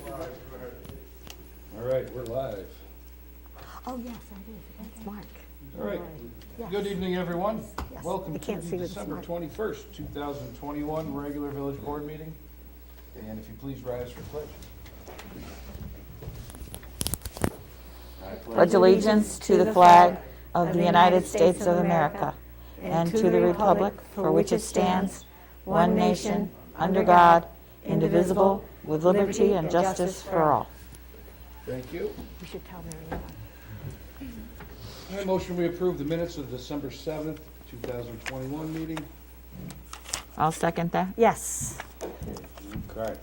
All right, we're live. Oh, yes, that is. That's Mark. All right. Yes. Good evening, everyone. Yes. Welcome I to can't the see with December smart. 21st, 2021 regular village board meeting. And if you please rise for pledge. Pledge allegiance to the flag of the United States of America and to the republic for which it stands, one nation, under God, indivisible, with liberty and justice for all. Thank you. We should tell Mary Ann. I motion we approve the minutes of December 7th, 2021 meeting. I'll second that. Yes. Okay.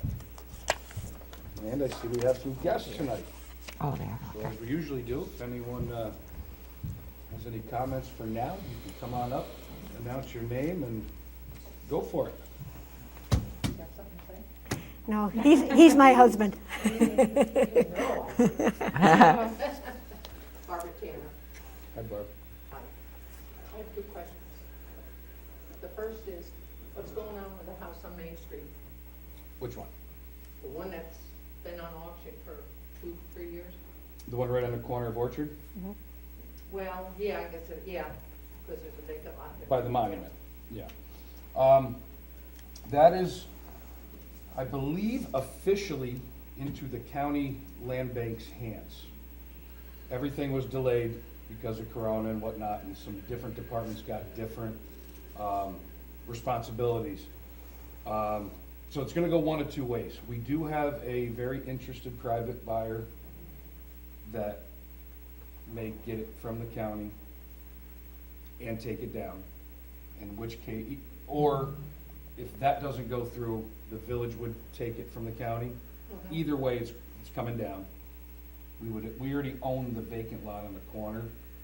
And I see we have some guests tonight. Oh, there. So as we usually do, if anyone has any comments for now, you can come on up, announce your name, and go for it. No, he's my husband. Barbara Tanner. Hi, Barb. Hi. I have two questions. The first is, what's going on with the house on Main Street? Which one? The one that's been on auction for 2-3 years? The one right on the corner of Orchard? Well, yeah, I guess, yeah, because there's a vacant lot there. By the monument, yeah. That is, I believe, officially into the county land bank's hands. Everything was delayed because of Corona and whatnot, and some different departments got different responsibilities. So it's gonna go one of two ways. We do have a very interested private buyer that may get it from the county and take it down, in which case, or if that doesn't go through, the village would take it from the county. Either way, it's coming down. We already own the vacant lot on the corner.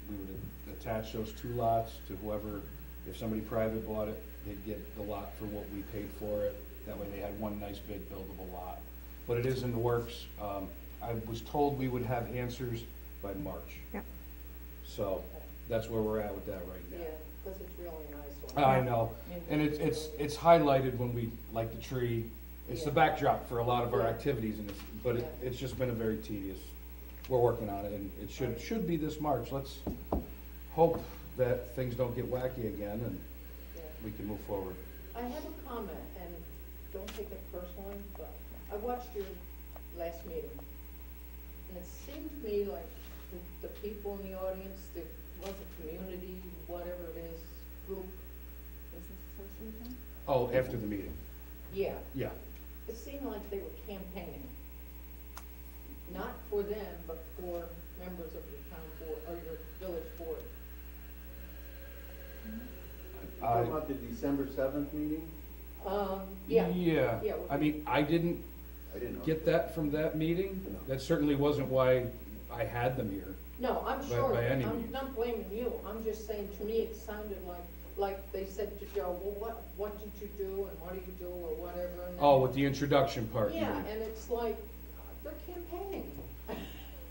We would attach those two lots to whoever, if somebody private bought it, they'd get the lot for what we paid for it. That way they had one nice big buildable lot. But it is in the works. I was told we would have answers by March. Yep. So that's where we're at with that right now. Yeah, because it's really nice one. I know, and it's highlighted when we light the tree. It's the backdrop for a lot of our activities, and but it's just been a very tedious. We're working on it, and it should be this March. Let's hope that things don't get wacky again, and we can move forward. I have a comment, and don't take it personally, but I watched your last meeting, and it seemed to me like the people in the audience, the community, whatever it is, group, business association? Oh, after the meeting, Yeah, yeah. it seemed like they were campaigning, not for them, but for members of your town board, or your village board. Talking about the December 7th meeting? Yeah. Yeah, Yeah. I mean, I didn't I didn't know. get that from that meeting. That certainly wasn't why I had them here. No, I'm By- sure, by any I'm means. not blaming you, I'm just saying, to me, it sounded like they said to Joe, well, what did you do, and what do you do, or whatever, and then. Oh, with the introduction part. you Yeah, mean. and it's like, they're campaigning.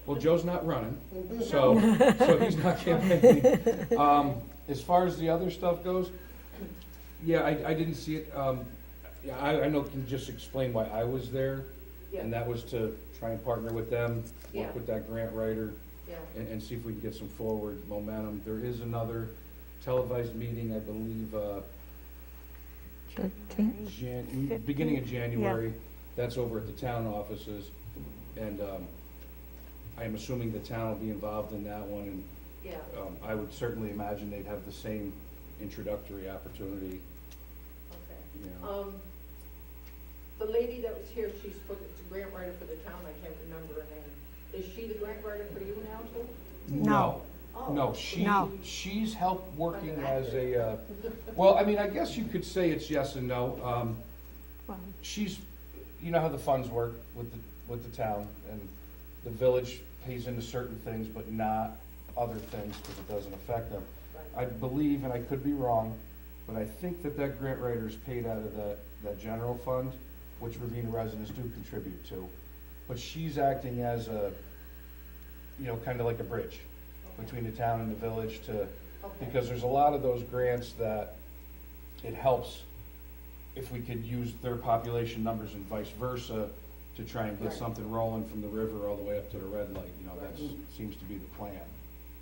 Well, Joe's not running, so he's not campaigning. As far as the other stuff goes, yeah, I didn't see it. Yeah, I know, can just explain why I was there, Yeah, and that was to try and partner with them, Yeah. work with that grant writer, yeah, and see if we can get some forward momentum. There is another televised meeting, I believe, beginning of January. That's over at the town offices, and I'm assuming the town will be involved in that one, and yeah, I would certainly imagine they'd have the same introductory opportunity, okay. you know. The lady that was here, she's the grant writer for the town, I can't remember her name. Is she the grant writer for you now too? No. Oh. No, No. she's helped working as a, well, I mean, I guess you could say it's yes and no. Well, She's, you know how the funds work with the town, and the village pays into certain things, but not other things, because it doesn't affect them. I Right. believe, and I could be wrong, but I think that grant writer is paid out of that general fund, which Ravena residents do contribute to. But she's acting as a, you know, kind of like a bridge between the town and the village to, Okay. because there's a lot of those grants that it helps if we could use their population numbers and vice versa to try and get Right. something rolling from the river all the way up to the red light, you know, that seems to be the plan.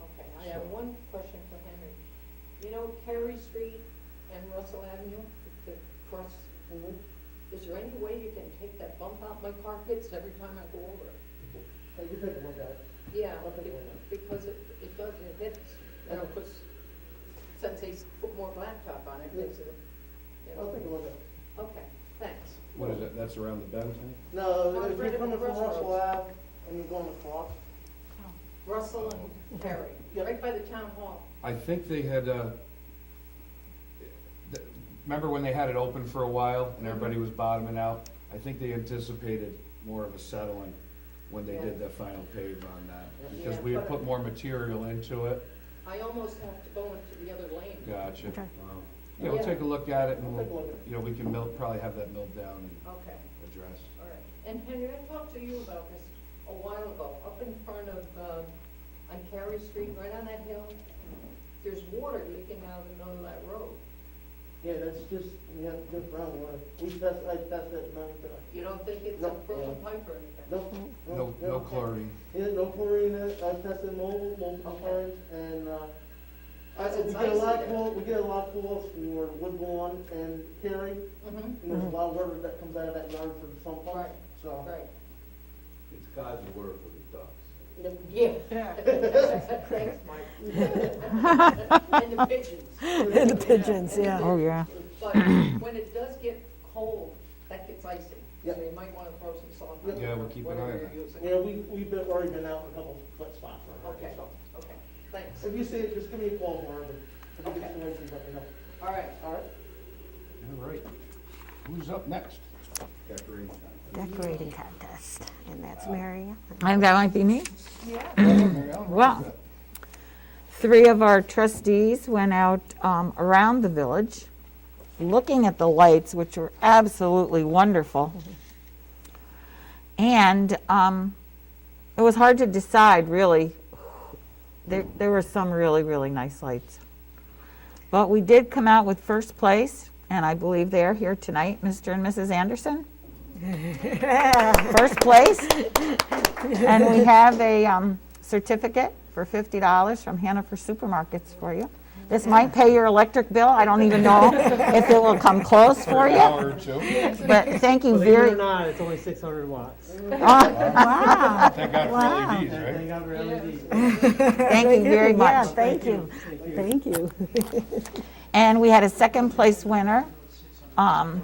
Okay, I have So- one question for Henry. You know Carey Street and Russell Avenue, the cross, is there any way you can take that bump out? My car hits every time I go over it. You take a look at it. Yeah, I'll take a look at it. because it does, it hits, you know, 'cause since they put more blacktop on it, it makes it, you I'll know. take a look at it. Okay, thanks. What is it, that's around the bend thing? No, No, if right you're at coming the from Russell crossroads. Ave and you're going across, Russell and Carey, Yeah. right by the town hall. I think they had, remember when they had it open for a while and everybody was bottoming out? I think they anticipated more of a settling when they Yeah. did the final pave on that. Yeah. Because Yeah, we had but- put more material into it. I almost have to go into the other lane. Gotcha. Okay. Yeah, we'll Yeah. take a look at it and I'll take a we'll, look at it. you know, we can probably have that milled down and Okay, addressed. all right. And Henry, I talked to you about this a while ago, up in front of, on Carey Street, right on that hill. There's water leaking out of the middle of that road. yeah, that's just, we have good groundwater. I tested it many times. You don't think it's a No, broken yeah. pipe or anything? No chlorine. Yeah, no chlorine in it. I tested multiple Okay. times and, Because we it's get a icy lot there. of calls, we get a lot of calls for Woodlawn and Cary. Mm-hmm, And there's a lot of water that comes out of that yard for the sump pump, Right. so. right. It's God's word for the ducks. Yeah. Thanks, Mike. And the pigeons. And the pigeons, yeah. Oh, yeah. But when it does get cold, that gets icy. So Yep. you might wanna throw some salt on Yep. it. Yeah, we'll keep an eye on Whatever that. you're using. Yeah, we've already been out in a couple foot spots already, Okay, so. okay, thanks. If you see it, just give me a call, Marvin. If you Okay. get some answers, let me know. All right. All right? All right. Who's up next? Decorating. Decorating contest, and that's Mary. And that might be me. Mary Ellen, Well, what's 3 of our trustees went out around the village, looking at the lights, which were absolutely wonderful. And it was hard to decide, really. There were some really, really nice lights. But we did come out with first place, and I believe they are here tonight, Mr. and Mrs. Anderson. First place. And we have a certificate for $50 from Hannaford Supermarkets for you. This might pay your electric bill. I don't even know if it will come close for an you. hour or two? But thank you Believe it or very, not, it's only 600 watts. Wow. Thank God for Wow. LEDs, right? Thank God for LEDs. thank you very Yeah, much. thank you, thank you. And we had a second place winner. And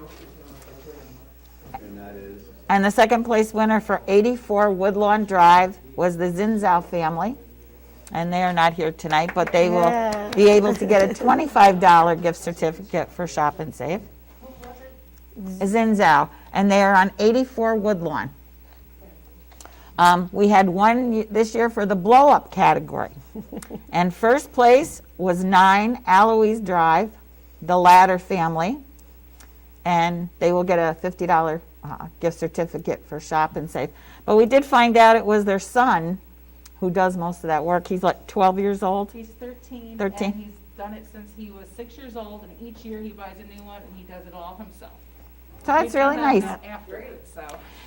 that is, And the second place winner for 84 Woodlawn Drive was the Zinzao family. And they are not here tonight, but they will Yeah. be able to get a $25 gift certificate for Shop and Save. Zinzao, and they are on 84 Woodlawn. We had one this year for the blow-up category. And first place was 9 Aloise Drive, the Ladder family. And they will get a $50 gift certificate for Shop and Save. But we did find out it was their son who does most of that work. He's like 12 years old. He's 13. 13. And he's done it since he was 6 years old, and each year he buys a new one, and he does it all himself. So that's We really found nice. out afterwards, so.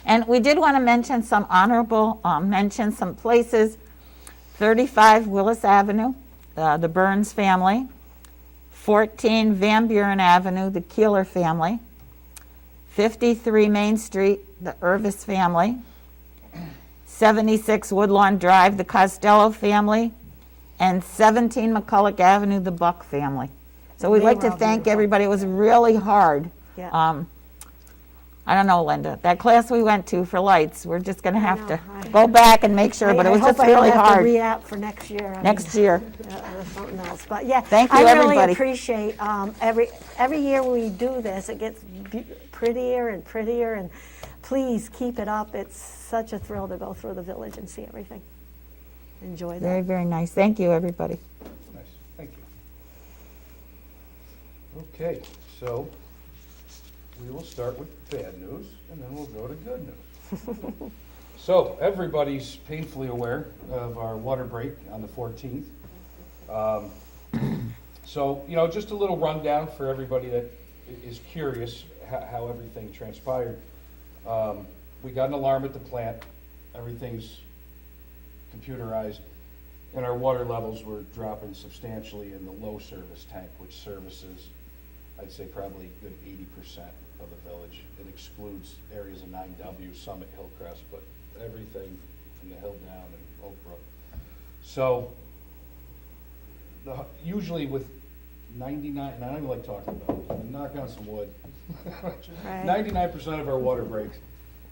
And we did want to mention some honorable mentions, some places. 35 Willis Avenue, the Burns family. 14 Van Buren Avenue, the Keeler family. 53 Main Street, the Irvis family. 76 Woodlawn Drive, the Costello family. And 17 McCulloch Avenue, the Buck family. So we'd They like were to all thank beautiful. everybody. It was really hard. Yeah. I don't know, Linda, that class we went to for lights, we're just gonna have to know. go back and make sure, but it was just really I hope I don't have to hard. re-app for next year. I mean, Next year. or something else, but yeah. Thank you, I really everybody. appreciate, every year we do this, it gets prettier and prettier, and please keep it up. It's such a thrill to go through the village and see everything. Enjoy Very, that. very nice. Thank you, everybody. Nice, thank you. Okay, so we will start with bad news, and then we'll go to good news. So, everybody's painfully aware of our water break on the 14th. So, you know, just a little rundown for everybody that is curious how everything transpired. we got an alarm at the plant, everything's computerized, and our water levels were dropping substantially in the low service tank, which services, I'd say probably a good 80% of the village. It excludes areas of 9W, Summit, Hillcrest, but everything from the hill down and Oak Brook. So, usually with 99, and I don't even like talking about it, I'm knock on some wood. Right. 99% of our water breaks,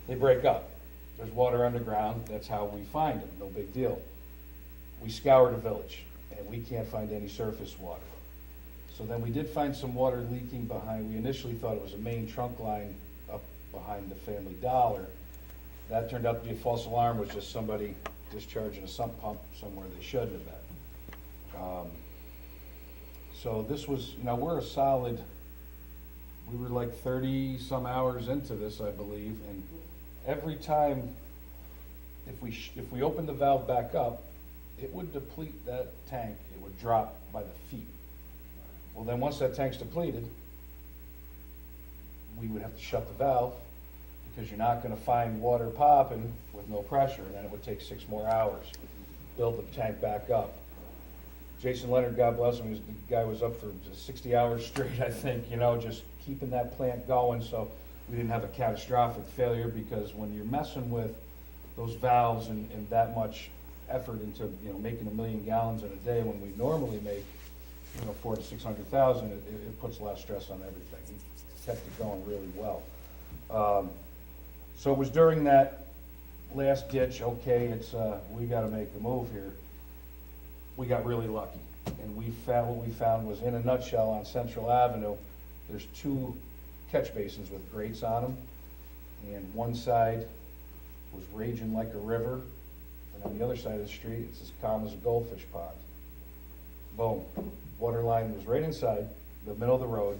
they break up. There's water underground, that's how we find them, no big deal. We scour the village, and we can't find any surface water. So then we did find some water leaking behind, we initially thought it was a main trunk line up behind the Family Dollar. That turned out to be a false alarm, was just somebody discharging a sump pump somewhere they shouldn't have been. So this was, we're a solid, we were like 30-some hours into this, I believe, and every time, if we opened the valve back up, it would deplete that tank, it would drop by the feet. Well, then once that tank's depleted, we would have to shut the valve, because you're not gonna find water popping with no pressure, and then it would take 6 more hours, build the tank back up. Jason Leonard, God bless him, the guy was up for 60 hours straight, I think, just keeping that plant going, so we didn't have a catastrophic failure, because when you're messing with those valves and that much effort into, making 1 million gallons in a day, when we normally make, 400,000 to 600,000, it puts a lot of stress on everything. We kept it going really well. So it was during that last ditch, okay, we gotta make a move here. We got really lucky, and what we found was, in a nutshell, on Central Avenue, there's 2 catch basins with grates on them, and one side was raging like a river, and on the other side of the street, it's as calm as a goldfish pond. Boom, water line was right inside the middle of the road.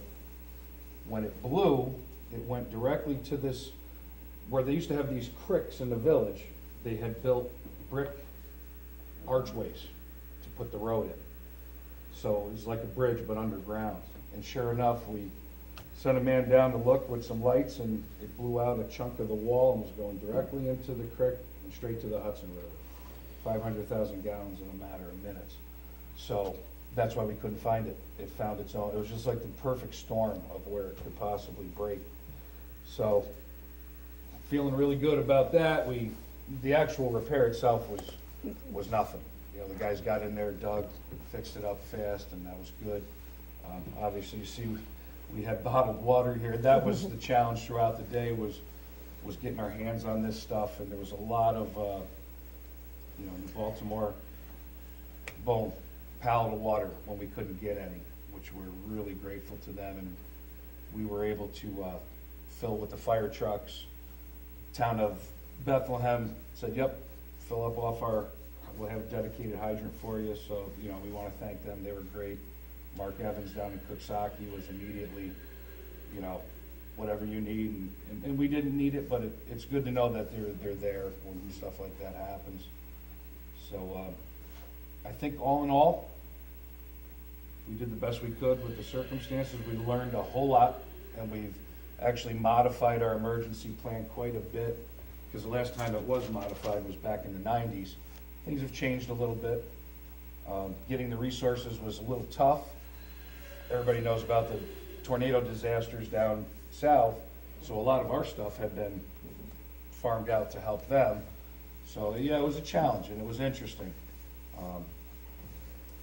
When it blew, it went directly to this, where they used to have these cricks in the village, they had built brick archways to put the road in. So it was like a bridge, but underground. And sure enough, we sent a man down to look with some lights, and it blew out a chunk of the wall and was going directly into the creek and straight to the Hudson River. 500,000 gallons in a matter of minutes. So that's why we couldn't find it. It found its own. It was just like the perfect storm of where it could possibly break. So feeling really good about that. The actual repair itself was nothing. The guys got in there, dug, fixed it up fast, and that was good. Obviously, you see, we had bottled water here. That was the challenge throughout the day, was getting our hands on this stuff, and there was a lot of, in Baltimore, boom, pallet of water when we couldn't get any, which we're really grateful to them, and we were able to fill with the fire trucks. Town of Bethlehem said, yep, fill up off we'll have a dedicated hydrant for you, so, we want to thank them, they were great. Mark Evans down in Cooksaki was immediately, whatever you need, and we didn't need it, but it's good to know that they're there when stuff like that happens. So, I think all in all, we did the best we could with the circumstances. We learned a whole lot, and we've actually modified our emergency plan quite a bit, because the last time it was modified was back in the 90s. Things have changed a little bit. Getting the resources was a little tough. Everybody knows about the tornado disasters down south, so a lot of our stuff had been farmed out to help them. So yeah, it was a challenge, and it was interesting.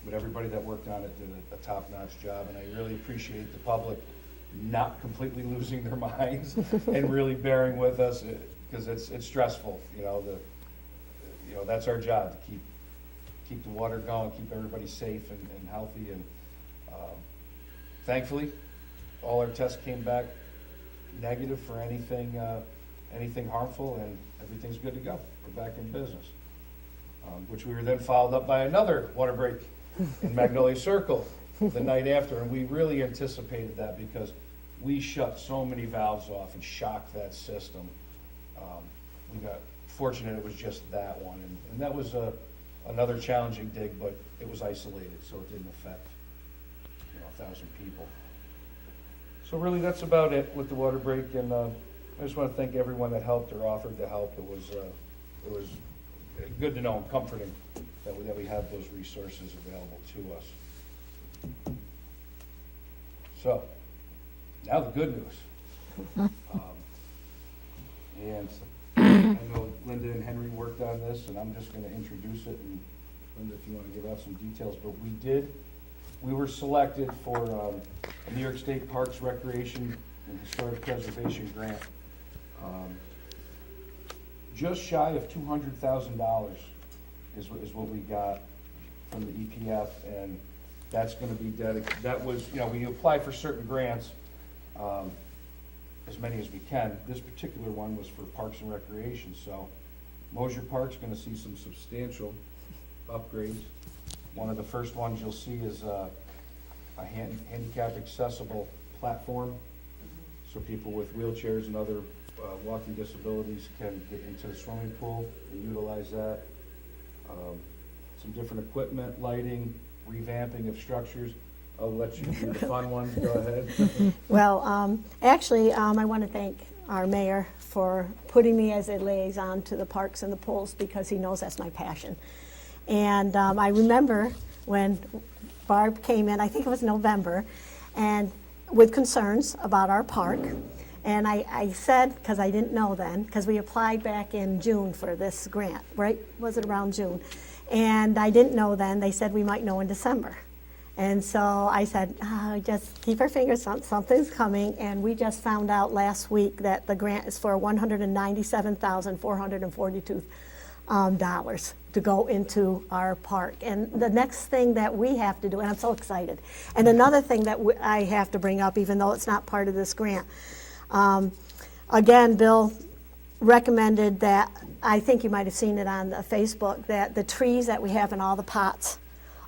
But everybody that worked on it did a top-notch job, and I really appreciate the public not completely losing their minds and really bearing with us, because it's stressful. That's our job, to keep the water going, keep everybody safe and healthy. And thankfully, all our tests came back negative for anything harmful, and everything's good to go. We're back in business. Which we were then followed up by another water break in Magnolia Circle the night after, and we really anticipated that, because we shut so many valves off and shocked that system. We got fortunate it was just that one, and that was another challenging dig, but it was isolated, so it didn't affect 1,000 people. So really, that's about it with the water break, and I just want to thank everyone that helped or offered to help. It was good to know and comforting that we have those resources available to us. So, now the good news. And I know Linda and Henry worked on this, and I'm just going to introduce it, and Linda, if you want to give out some details, but we were selected for a New York State Parks, Recreation, and Historic Preservation grant. Just shy of $200,000 is what we got from the EPF, and that's going to be dedicated. That was, we apply for certain grants, as many as we can. This particular one was for Parks and Recreation, so Mosier Park's going to see some substantial upgrades. One of the first ones you'll see is a handicap accessible platform, so people with wheelchairs and other walking disabilities can get into the swimming pool and utilize that. Some different equipment, lighting, revamping of structures. I'll let you do the fun one. Go ahead. Well, actually, I want to thank our mayor for putting me as a liaison to the parks and the pools, because he knows that's my passion. And I remember when Barb came in, I think it was November, and with concerns about our park. And I said, because I didn't know then, because we applied back in June for this grant, right? Was it around June? And I didn't know then. They said we might know in December. And so I said, just keep our fingers, something's coming. And we just found out last week that the grant is for $197,442 to go into our park. And the next thing that we have to do, and I'm so excited, and another thing that I have to bring up, even though it's not part of this grant, again, Bill recommended that, I think you might have seen it on the Facebook, that the trees that we have in all the pots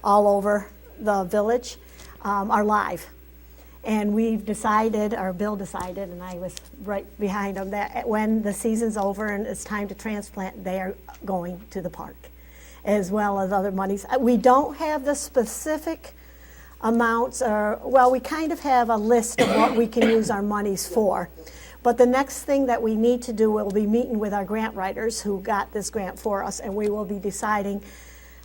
all over the village are live. And we've decided, or Bill decided, and I was right behind him, that when the season's over and it's time to transplant, they are going to the park, as well as other monies. We don't have the specific amounts, or, well, we kind of have a list of what we can use our monies for. But the next thing that we need to do, we'll be meeting with our grant writers who got this grant for us, and we will be deciding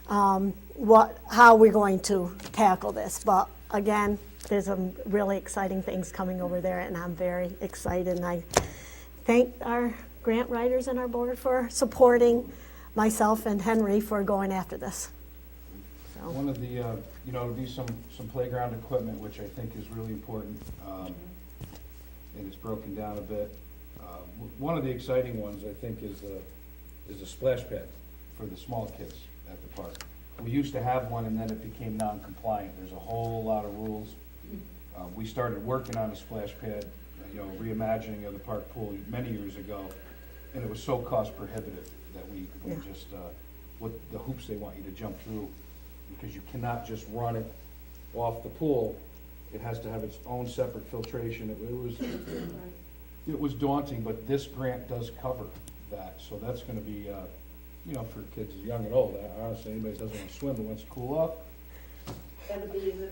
how we're going to tackle this. But again, there's some really exciting things coming over there, and I'm very excited. And I thank our grant writers and our board for supporting myself and Henry for going after this. So. One of the, there'll be some playground equipment, which I think is really important, and it's broken down a bit. One of the exciting ones, I think, is a splash pad for the small kids at the park. We used to have one, and then it became non-compliant. There's a whole lot of rules. We started working on a splash pad, reimagining of the park pool many years ago, and it was so cost prohibitive that we just, what the hoops they want you to jump through, because you cannot just run it off the pool. It has to have its own separate filtration. It was daunting, but this grant does cover that. So that's going to be, for kids young and old. Honestly, anybody that doesn't want to swim but wants to cool off. That'll be in the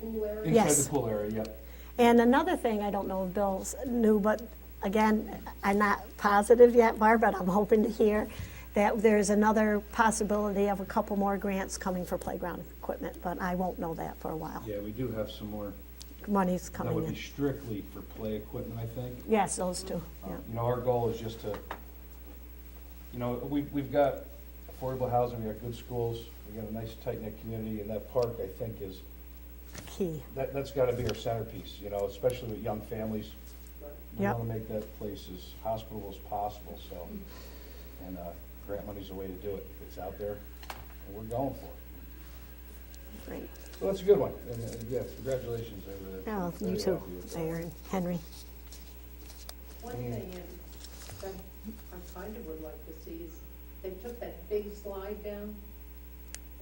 pool area? Inside Yes. the pool area, yep. And another thing, I don't know if Bill's knew, but again, I'm not positive yet, Barb, but I'm hoping to hear that there's another possibility of a couple more grants coming for playground equipment, but I won't know that for a while. Yeah, we do have some more. Money's That coming would in. be strictly for play equipment, I think. Yes, those two, yeah. Our goal is just to, we've got affordable housing, we got good schools, we got a nice tight-knit community, and that park, I think, is, Key. that's gotta be our centerpiece, especially with young families. We Yep. wanna make that place as hospitable as possible, so, and, grant money's the way to do it. It's out there, and we're going for it. Great. So that's a good one, and, yeah, congratulations. Oh, Very you too, happy with that. Mayor and Henry. One thing that I kind of would like to see is, they took that big slide down,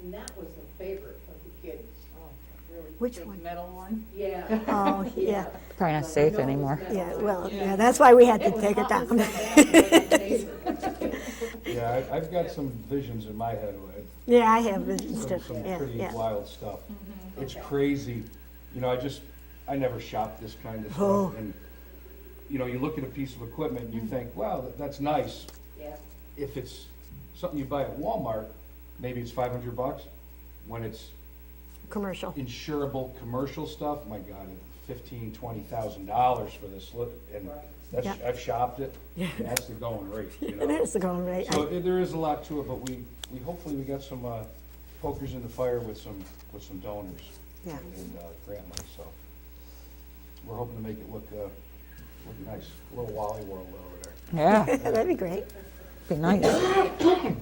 and that was the favorite of the kids. Really Which Big one? metal one. Yeah. Oh, yeah. Probably not safe anymore. Yeah, well, yeah, that's why we had to take it down. Yeah, I've got some visions in my head, Yeah, I have visions too, some yeah, pretty yeah. wild stuff. It's crazy, I never shopped this kind of Oh. stuff, and you know, you look at a piece of equipment, you think, wow, that's nice. Yeah, If it's something you buy at Walmart, maybe it's $500. When it's Commercial. insurable commercial stuff, my God, $15,000-$20,000 for this, and that's, Yeah. I've shopped it, and that's the going rate, you know. It is the going rate. So there is a lot to it, but we hopefully we got some pokers in the fire with some donors Yeah. and grant money, so we're hoping to make it look nice, a little Wally World over there. Yeah, That'd be great. be nice. the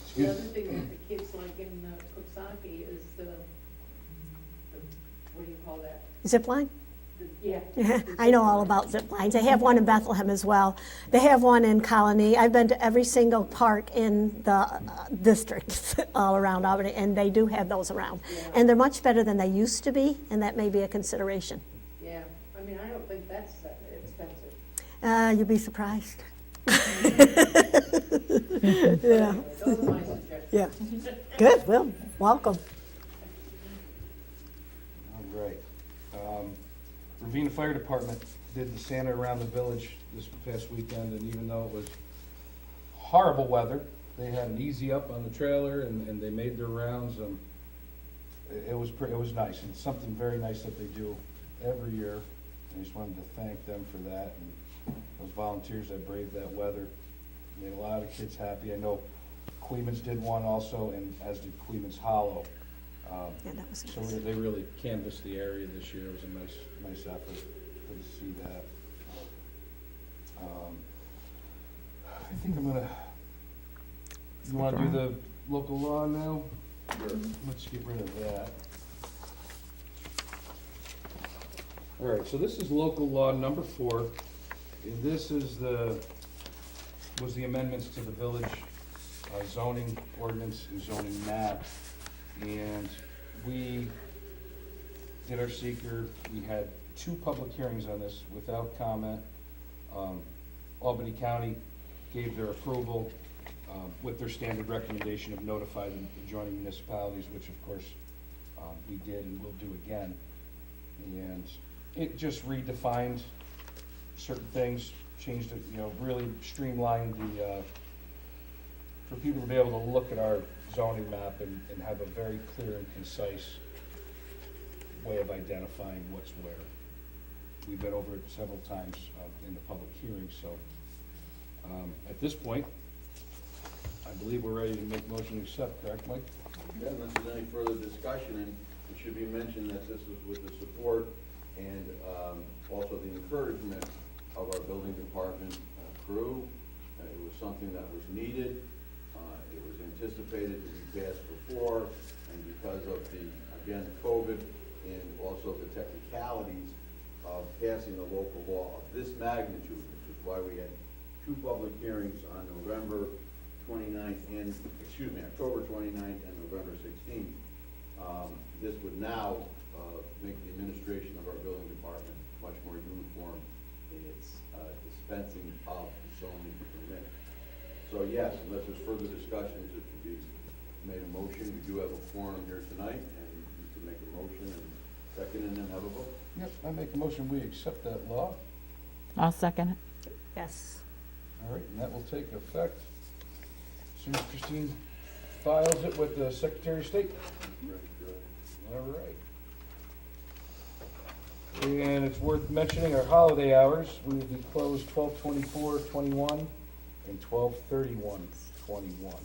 Excuse other me. thing that the kids like in Cooksaki is the, what do you call that? Zipline? Yeah. I know all about zip lines. They have one in Bethlehem as well. They have one in Colony. I've been to every single park in the districts all around Albany, and they do have those around. Yeah. And they're much better than they used to be, and that may be a consideration. Yeah, I mean, I don't think that's that expensive. You'd be surprised. Yeah. Those are my suggestions. Yeah. Good. Well, welcome. All right. Ravena Fire Department did the Santa around the village this past weekend, and even though it was horrible weather, they had an easy up on the trailer, and they made their rounds. It was nice, and it's something very nice that they do every year. I just wanted to thank them for that, and those volunteers that braved that weather. Made a lot of kids happy. I know Queens did one also, and as did Queens Hollow. Yeah, that was So nice. they really canvassed the area this year. It was a nice effort. Good to see that. I think I'm gonna, you wanna do the local law now? Let's get rid of that. All right, so this is local law number 4. And this is was the amendments to the village zoning ordinance and zoning map. And we did our seeker. We had 2 public hearings on this without comment. Albany County gave their approval with their standard recommendation of notify the adjoining municipalities, which of course we did and will do again. And it just redefined certain things, changed it, you know, really streamlined for people to be able to look at our zoning map and have a very clear and concise way of identifying what's where. We've been over it several times in the public hearing, so at this point, I believe we're ready to make motion to accept, correct, Mike? Yeah, unless there's any further discussion, and it should be mentioned that this is with the support and also the encouragement of our building department crew. It was something that was needed. It was anticipated to be passed before, and because of again, COVID and also the technicalities of passing a local law of this magnitude, which is why we had 2 public hearings on October 29th and November 16th. This would now make the administration of our building department much more uniform in its dispensing of zoning permit. So yes, unless there's further discussions, it should be made a motion. We do have a quorum here tonight, and you can make a motion and second and then have a vote. Yep, I make a motion, we accept that law. I'll second it. Yes. All right, and that will take effect as soon as Christine files it with the Secretary of State. All right. And it's worth mentioning our holiday hours. We will be closed 12/24/21 and 12/31/21.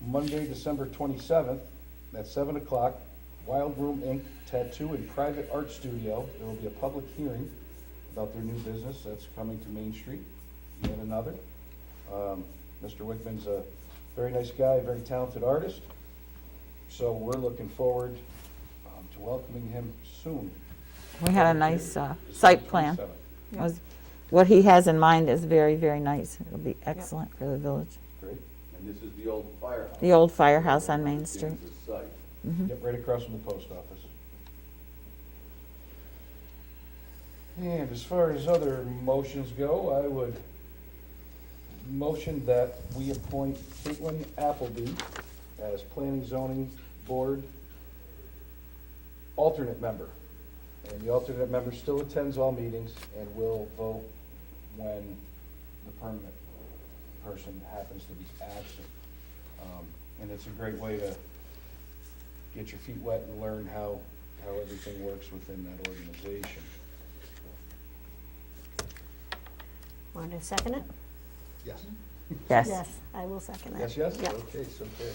Monday, December 27th, at 7 o'clock, Wild Room Inc. Tattoo and Private Art Studio. There will be a public hearing about their new business that's coming to Main Street, yet another. Mr. Wickman's a very nice guy, very talented artist. So we're looking forward to welcoming him soon. We had a nice site plan. What he has in mind is very, very nice. It'll be excellent for the village. Great. And this is the old firehouse. The old firehouse on Main Street. Kansas site. Yep, right across from the post office. And as far as other motions go, I would motion that we appoint Caitlin Appleby as Planning Zoning Board alternate member. And the alternate member still attends all meetings and will vote when the permanent person happens to be absent. And it's a great way to get your feet wet and learn how everything works within that organization. Want to second it? Yes. Yes. Yes, I will second that. Yes? Yep. Okay, so good.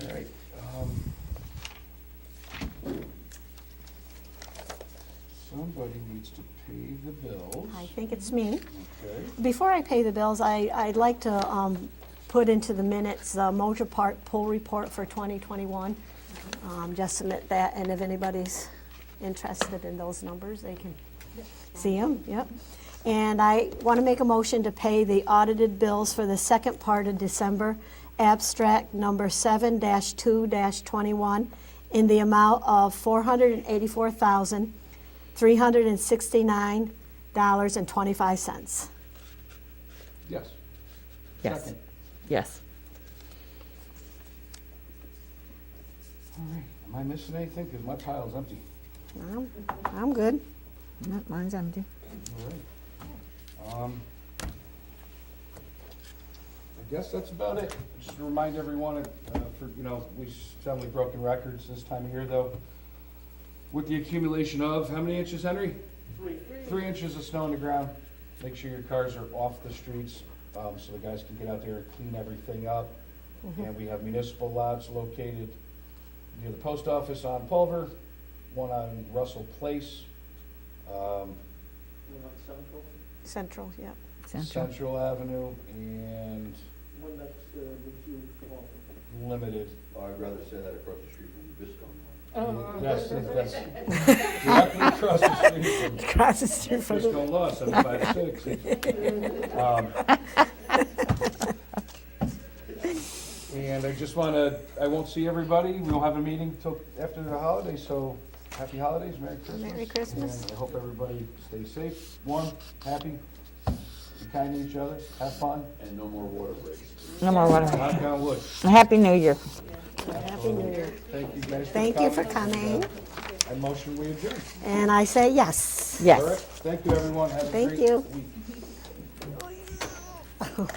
All right. Somebody needs to pay the bills. I think it's me. Okay. Before I pay the bills, I'd like to put into the minutes the Motor Park Pool Report for 2021. Just submit that, and if anybody's interested in those numbers, they can see them, yep. And I want to make a motion to pay the audited bills for the second part of December, abstract number 7-2-21, in the amount of $484,369.25. Yes. Yes. Second. Yes. All right. Am I missing anything? Because my pile's empty. I'm good. No, mine's empty. All right. I guess that's about it. Just to remind everyone, we suddenly broken records this time of year, though. With the accumulation of, how many inches, Henry? 3 inches of snow on the ground. Make sure your cars are off the streets, so the guys can get out there and clean everything up. And we have municipal lots located near the post office on Pulver, one on Russell Place, Central, yep. Central Avenue, and One next to the few office. Limited. Oh, I'd rather say that across the street from the Biscone one. Yes, directly across the street from Across the street from Frisco the, Law, 756. And I just want to, I won't see everybody. We won't have a meeting till after the holidays, so happy holidays, Merry Christmas. Merry Christmas. And I hope everybody stays safe, warm, happy, be kind to each other, have fun. And no more water breaks. No more water. Knock on wood. Happy New Year. Happy New Year. Thank you guys for Thank you for coming. coming. I motion we adjourn. And I say yes. All right, Yes. thank you, everyone. Have a Thank great you. week.